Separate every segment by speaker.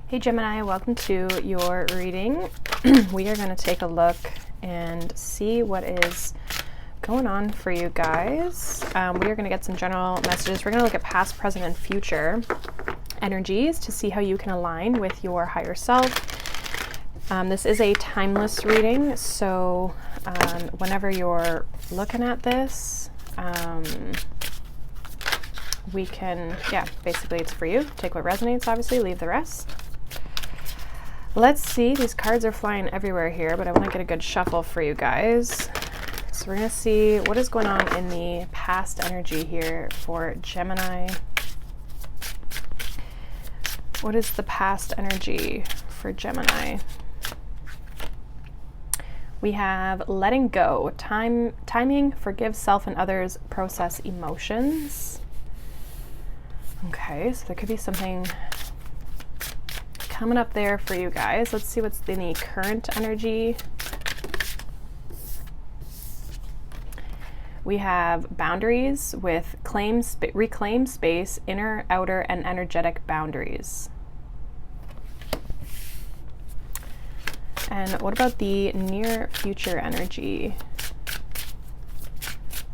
Speaker 1: Hey Gemini, welcome to your reading. We are going to take a look and see what is going on for you guys. We are going to get some general messages. We're going to look at past, present, and future energies to see how you can align with your higher self. This is a timeless reading, so whenever you're looking at this, we can, basically it's for you. Take what resonates, obviously, leave the rest. Let's see, these cards are flying everywhere here, but I want to get a good shuffle for you guys. So we're going to see what is going on in the past energy here for Gemini. What is the past energy for Gemini? We have letting go, timing, forgive self and others, process emotions. Okay, so there could be something coming up there for you guys. Let's see what's in the current energy. We have boundaries with reclaim space, inner, outer, and energetic boundaries. And what about the near future energy?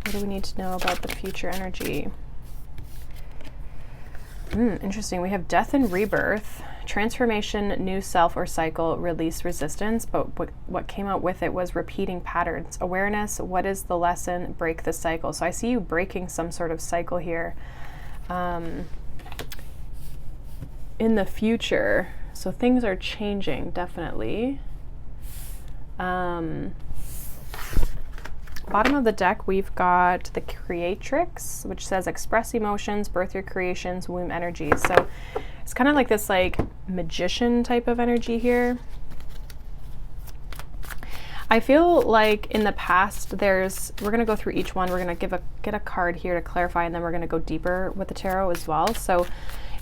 Speaker 1: What do we need to know about the future energy? Interesting. We have death and rebirth, transformation, new self or cycle, release resistance, but what came out with it was repeating patterns. Awareness, what is the lesson? Break the cycle. So I see you breaking some sort of cycle here in the future. So things are changing, definitely. Bottom of the deck, we've got the Creatrix, which says express emotions, birth your creations, womb energy. So it's kind of like this like magician type of energy here. I feel like in the past we're going to go through each one. We're going to get a card here to clarify, and then we're going to go deeper with the tarot as well. So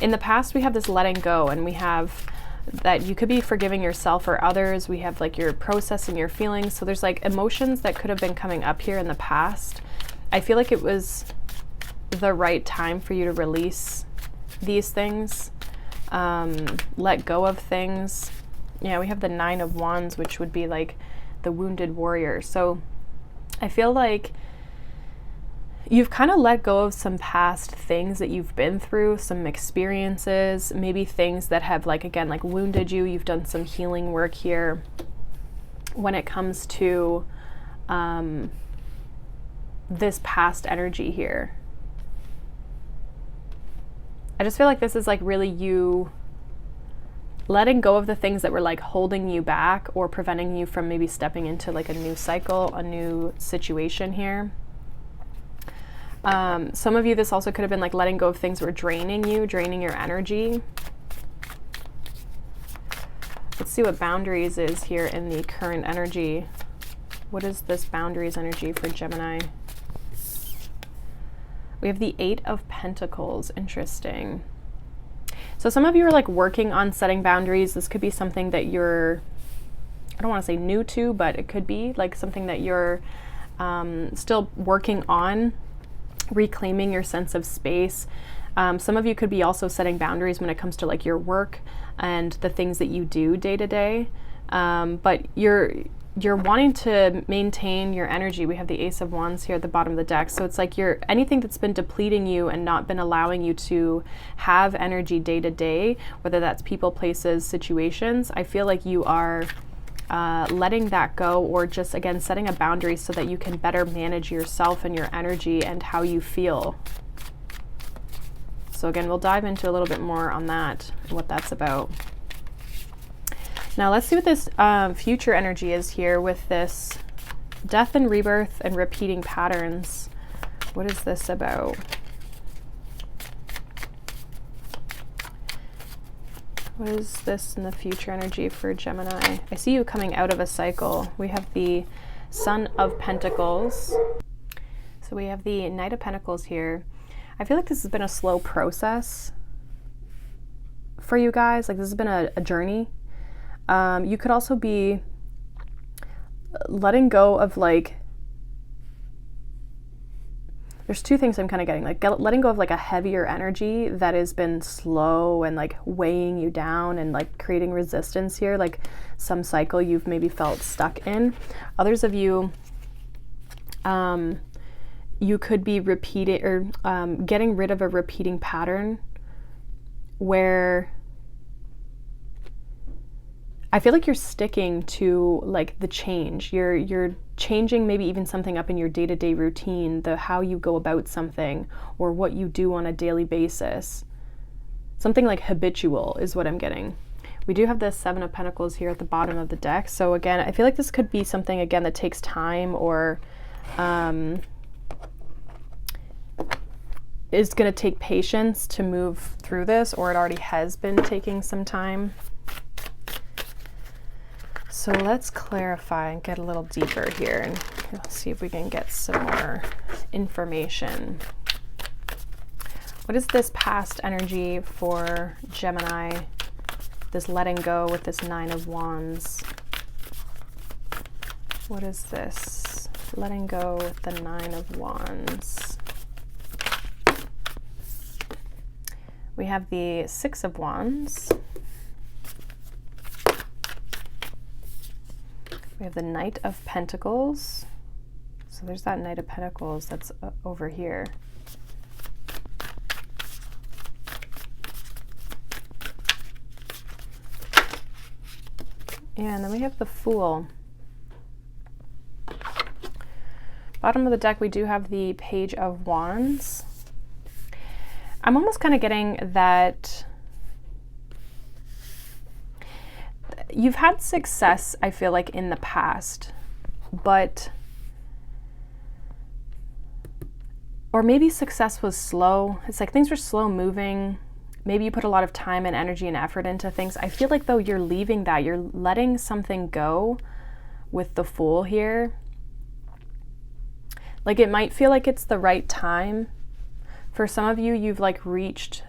Speaker 1: in the past, we have this letting go, and we have that you could be forgiving yourself or others. We have like you're processing your feelings. So there's like emotions that could have been coming up here in the past. I feel like it was the right time for you to release these things, let go of things. Yeah, we have the Nine of Wands, which would be like the wounded warrior. So I feel like you've kind of let go of some past things that you've been through, some experiences, maybe things that have again, wounded you. You've done some healing work here when it comes to this past energy here. I just feel like this is really you letting go of the things that were holding you back or preventing you from maybe stepping into a new cycle, a new situation here. Some of you, this also could have been letting go of things that were draining you, draining your energy. Let's see what boundaries is here in the current energy. What is this boundaries energy for Gemini? We have the Eight of Pentacles. Interesting. So some of you are working on setting boundaries. This could be something that you're, I don't want to say new to, but it could be something that you're still working on. Reclaiming your sense of space. Some of you could be also setting boundaries when it comes to your work and the things that you do day to day. But you're wanting to maintain your energy. We have the Ace of Wands here at the bottom of the deck. So it's anything that's been depleting you and not been allowing you to have energy day to day, whether that's people, places, situations. I feel like you are letting that go, or just again setting a boundary so that you can better manage yourself and your energy and how you feel. So again, we'll dive into a little bit more on that, what that's about. Now let's see what this future energy is here with this death and rebirth and repeating patterns. What is this about? What is this in the future energy for Gemini? I see you coming out of a cycle. We have the Sun of Pentacles. So we have the Knight of Pentacles here. I feel like this has been a slow process for you guys. This has been a journey. You could also be letting go of there's two things I'm kind of getting, like letting go of like a heavier energy that has been slow and like weighing you down and like creating resistance here, like some cycle you've maybe felt stuck in. Others of you, you could be repeating or getting rid of a repeating pattern where I feel like you're sticking to like the change. You're changing maybe even something up in your day-to-day routine, the how you go about something or what you do on a daily basis. Something like habitual is what I'm getting. We do have the Seven of Pentacles here at the bottom of the deck. So again, I feel like this could be something again that takes time or is going to take patience to move through this, or it already has been taking some time. So let's clarify and get a little deeper here and see if we can get some more information. What is this past energy for Gemini? This letting go with this Nine of Wands. What is this? Letting go with the Nine of Wands. We have the Six of Wands. We have the Knight of Pentacles. So there's that Knight of Pentacles that's over here. And then we have the Fool. Bottom of the deck, we do have the Page of Wands. I'm almost kind of getting that you've had success, I feel like, in the past, but, or maybe success was slow. It's like things were slow moving. Maybe you put a lot of time and energy and effort into things. I feel like though you're leaving that, you're letting something go with the Fool here. Like it might feel like it's the right time. For some of you, you've like reached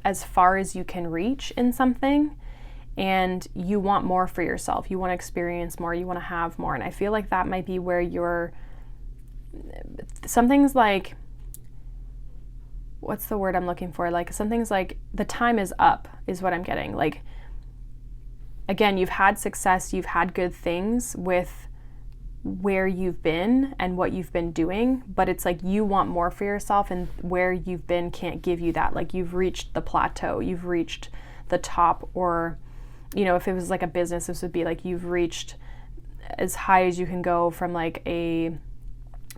Speaker 1: as far as you can reach in something and you want more for yourself. You want to experience more, you want to have more. And I feel like that might be where you're, something's like, what's the word I'm looking for? Like something's like the time is up is what I'm getting. Like, again, you've had success, you've had good things with where you've been and what you've been doing, but it's like you want more for yourself and where you've been can't give you that. Like you've reached the plateau, you've reached the top, or, you know, if it was like a business, this would be like you've reached as high as you can go from like a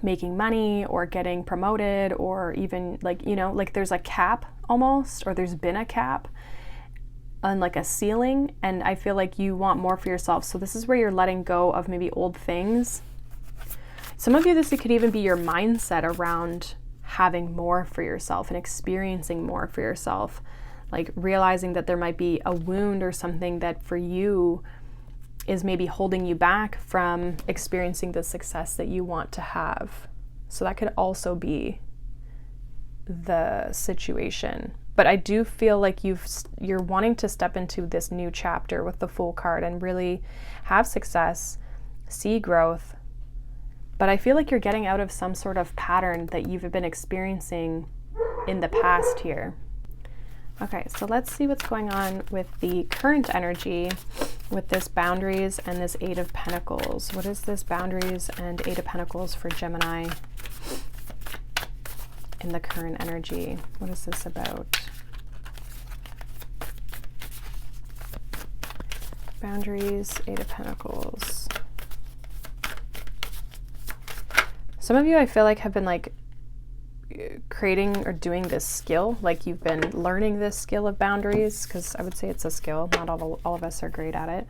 Speaker 1: making money or getting promoted, or even like, you know, like there's a cap almost, or there's been a cap on like a ceiling, and I feel like you want more for yourself. So this is where you're letting go of maybe old things. Some of you, this could even be your mindset around having more for yourself and experiencing more for yourself, like realizing that there might be a wound or something that for you is maybe holding you back from experiencing the success that you want to have. So that could also be the situation. But I do feel like you're wanting to step into this new chapter with the Fool card and really have success, see growth. But I feel like you're getting out of some sort of pattern that you've been experiencing in the past here. Okay, so let's see what's going on with the current energy with this Boundaries and this Eight of Pentacles. What is this Boundaries and Eight of Pentacles for Gemini in the current energy? What is this about? Boundaries, Eight of Pentacles. Some of you, I feel like, have been like creating or doing this skill, like you've been learning this skill of boundaries, because I would say it's a skill. Not all of us are great at it.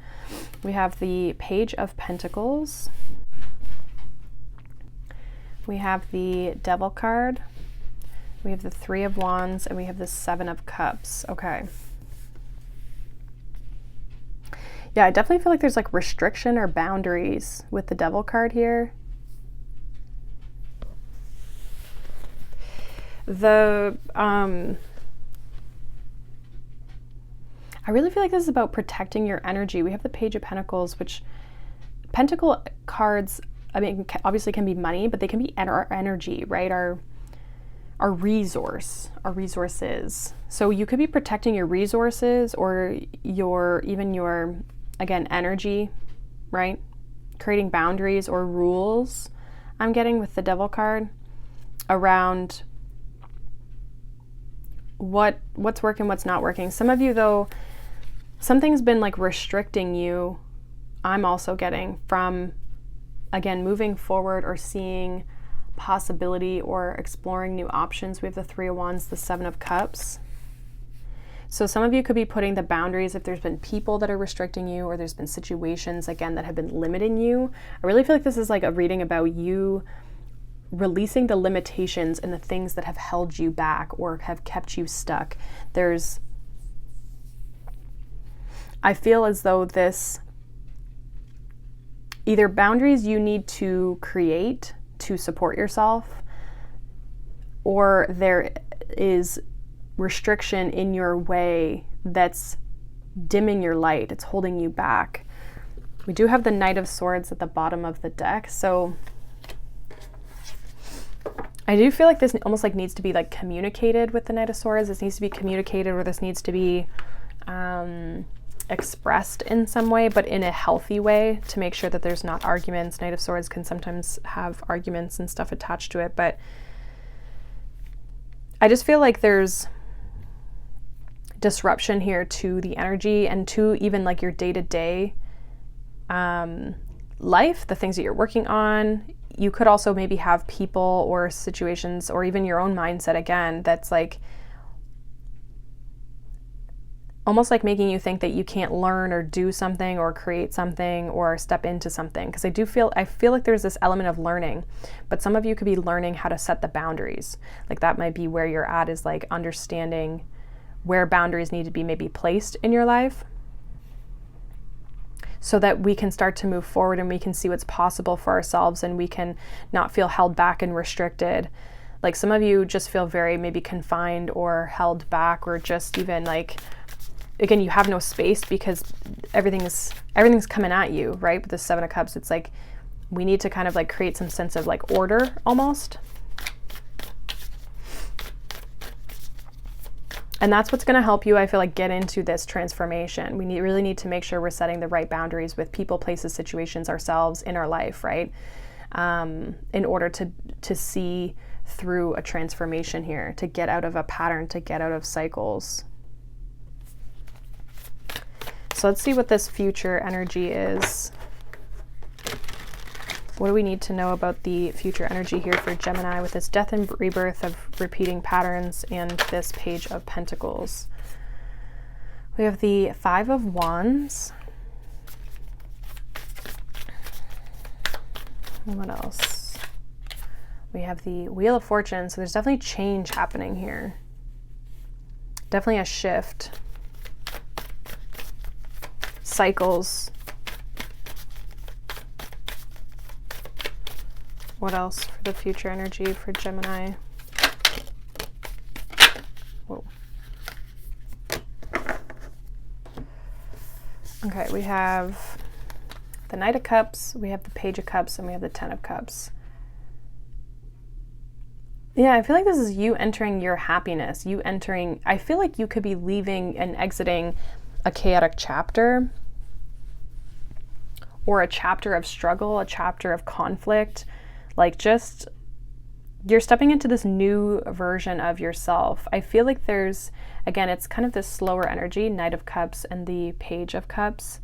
Speaker 1: We have the Page of Pentacles. We have the Devil card. We have the Three of Wands, and we have the Seven of Cups. Okay. Yeah, I definitely feel like there's like restriction or boundaries with the Devil card here. I really feel like this is about protecting your energy. We have the Page of Pentacles, which Pentacle cards, I mean, obviously can be money, but they can be our energy, right? our resources. So you could be protecting your resources or even your, again, energy, right? Creating boundaries or rules, I'm getting with the Devil card, around what's working, what's not working. Some of you, though, something's been like restricting you, I'm also getting, from, again, moving forward or seeing possibility or exploring new options. We have the Three of Wands, the Seven of Cups. So some of you could be putting the boundaries if there's been people that are restricting you, or there's been situations, again, that have been limiting you. I really feel like this is like a reading about you releasing the limitations and the things that have held you back or have kept you stuck. I feel as though this, either boundaries you need to create to support yourself, or there is restriction in your way that's dimming your light, it's holding you back. We do have the Knight of Swords at the bottom of the deck, so I do feel like this almost like needs to be like communicated with the Knight of Swords. This needs to be communicated, or this needs to be expressed in some way, but in a healthy way, to make sure that there's not arguments. Knight of Swords can sometimes have arguments and stuff attached to it, but I just feel like there's disruption here to the energy and to even like your day-to-day life, the things that you're working on. You could also maybe have people or situations, or even your own mindset, again, that's like almost like making you think that you can't learn or do something or create something or step into something. Because I feel like there's this element of learning, but some of you could be learning how to set the boundaries. Like that might be where you're at, is like understanding where boundaries need to be maybe placed in your life, so that we can start to move forward and we can see what's possible for ourselves, and we can not feel held back and restricted. Like some of you just feel very maybe confined or held back, or just even like, again, you have no space because everything's coming at you, right? With the Seven of Cups, it's like we need to kind of like create some sense of like order almost. And that's what's going to help you, I feel like, get into this transformation. We really need to make sure we're setting the right boundaries with people, places, situations, ourselves in our life, right? In order to see through a transformation here, to get out of a pattern, to get out of cycles. So let's see what this future energy is. What do we need to know about the future energy here for Gemini with this death and rebirth of repeating patterns and this Page of Pentacles? We have the Five of Wands. And what else? We have the Wheel of Fortune. So there's definitely change happening here. Definitely a shift. Cycles. What else for the future energy for Gemini? Whoa. Okay, we have the Knight of Cups, we have the Page of Cups, and we have the Ten of Cups. Yeah, I feel like this is you entering your happiness. I feel like you could be leaving and exiting a chaotic chapter, or a chapter of struggle, a chapter of conflict. Like just, you're stepping into this new version of yourself. I feel like there's, again, it's kind of this slower energy, Knight of Cups and the Page of Cups.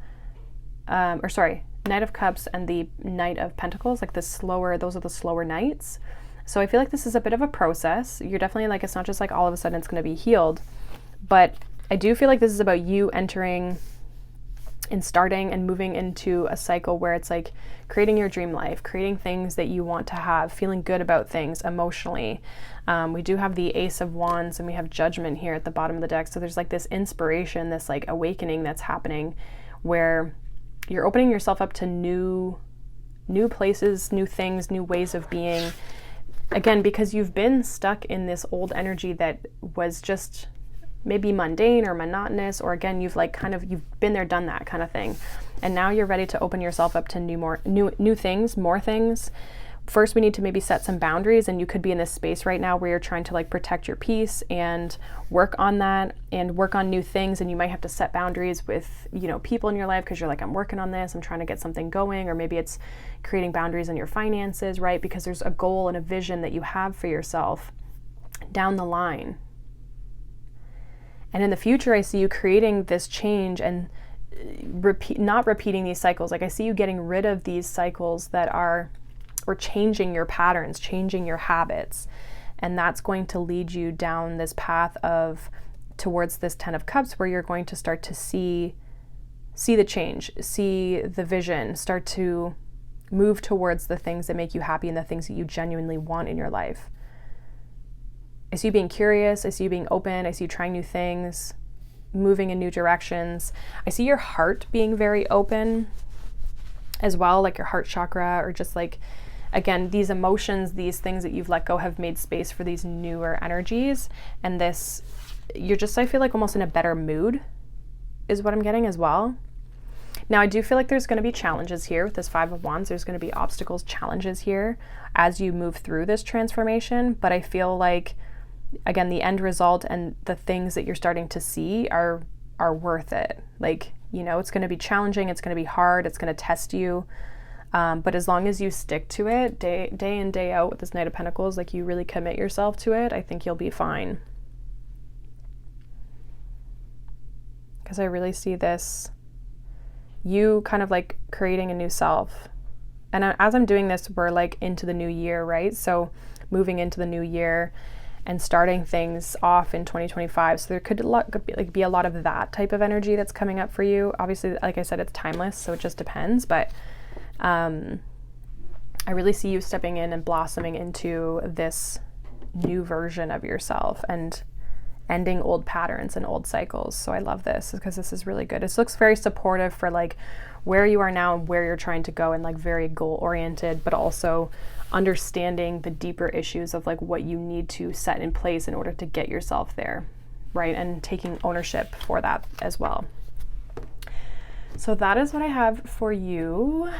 Speaker 1: Knight of Cups and the Knight of Pentacles, like those are the slower nights. So I feel like this is a bit of a process. You're definitely like, it's not just like all of a sudden it's going to be healed. But I do feel like this is about you entering and starting and moving into a cycle where it's like creating your dream life, creating things that you want to have, feeling good about things emotionally. We do have the Ace of Wands and we have Judgment here at the bottom of the deck. So there's like this inspiration, this like awakening that's happening where you're opening yourself up to new places, new things, new ways of being. Again, because you've been stuck in this old energy that was just maybe mundane or monotonous, or again, you've been there, done that kind of thing. And now you're ready to open yourself up to new things, more things, first we need to maybe set some boundaries, and you could be in this space right now where you're trying to like protect your peace and work on that and work on new things, and you might have to set boundaries with, you know, people in your life because you're like, I'm working on this, I'm trying to get something going, or maybe it's creating boundaries in your finances, right? Because there's a goal and a vision that you have for yourself down the line. And in the future, I see you creating this change and not repeating these cycles. Like I see you getting rid of these cycles that are, or changing your patterns, changing your habits. And that's going to lead you down this path of towards this 10 of Cups, where you're going to start to see the change, see the vision, start to move towards the things that make you happy and the things that you genuinely want in your life. I see you being curious. I see you being open. I see you trying new things, moving in new directions. I see your heart being very open as well, like your heart chakra, or just like, again, these emotions, these things that you've let go have made space for these newer energies. And this, you're just, I feel like almost in a better mood is what I'm getting as well. Now, I do feel like there's going to be challenges here with this 5 of Wands. There's going to be obstacles, challenges here as you move through this transformation. But I feel like, again, the end result and the things that you're starting to see are worth it. Like, you know, it's going to be challenging. It's going to be hard. It's going to test you. But as long as you stick to it day in, day out with this Knight of Pentacles, like you really commit yourself to it, I think you'll be fine. Because I really see this, you kind of like creating a new self. And as I'm doing this, we're like into the new year, right? So moving into the new year and starting things off in 2025. So there could be a lot of that type of energy that's coming up for you. Obviously, like I said, it's timeless, so it just depends. But I really see you stepping in and blossoming into this new version of yourself and ending old patterns and old cycles. So I love this because this is really good. This looks very supportive for like where you are now and where you're trying to go, and like very goal oriented, but also understanding the deeper issues of like what you need to set in place in order to get yourself there, right? And taking ownership for that as well. So that is what I have for you,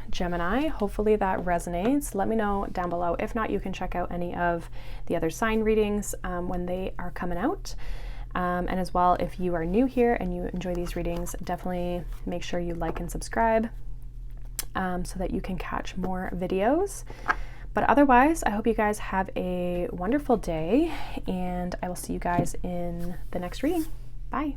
Speaker 1: Gemini. Hopefully that resonates. Let me know down below. If not, you can check out any of the other sign readings when they are coming out. And as well, if you are new here and you enjoy these readings, definitely make sure you like and subscribe so that you can catch more videos. But otherwise, I hope you guys have a wonderful day, and I will see you guys in the next reading. Bye.